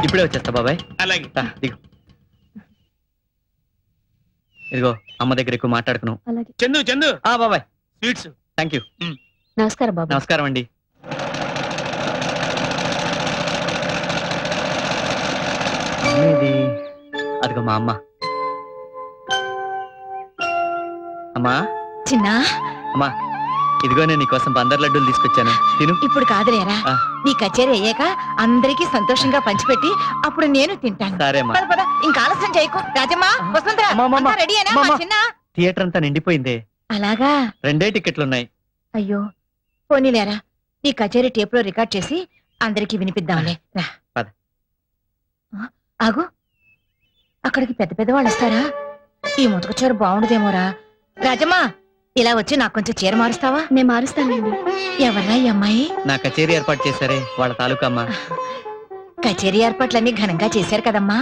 ఇప్పుడే వచ్చేస్తా బాబాయ్. అలాగే. దిగు. ఇదిగో అమ్మ దగ్గర ఎక్కువ మాట్లాడుకును. చందు చందు బాబాయ్ స్వీట్స్. Thank you. నమస్కారం బాబు. నమస్కారం అండి. ఇది అదిగో మా అమ్మ. అమ్మా చిన్నా, అమ్మా ఇదిగో నేను నీకోసం బందర్ లడ్డూలు తీసుకొచ్చాను, తిను. ఇప్పుడు కాదులేరా, నీ కచేరీ అయ్యాక అందరికీ సంతోషంగా పంచిపెట్టి అప్పుడు నేను తింటాను. సరే అమ్మా. పద పద, ఇంకా ఆలస్యం చేయకు. రాజమ్మా, వసుంధరా, అంతా రెడీయేనా మా చిన్న? థియేటర్ అంతా నిండిపోయిందే. అలాగా? 2 టికెట్లున్నాయి. అయ్యో, పోనీలేరా, నీ కచేరీ టేప్ లో రికార్డ్ చేసి అందరికి వినిపిద్దాంలే. రా. పద. ఆగు, అక్కడికి పెద్ద పెద్ద వాళ్ళు వస్తారా? ఈ ముతక చీర బాగుండదేమోరా. రాజమ్మా, ఇలా వచ్చి నాకు కొంచెం చీర మారుస్తావా? నేను మారుస్తానండి. ఎవరా ఈ అమ్మాయి? నా కచేరీ ఏర్పాటు చేశారే వాళ్ళ తాలూకా అమ్మా. కచేరీ ఏర్పాట్లన్నీ ఘనంగా చేశారు కదమ్మా.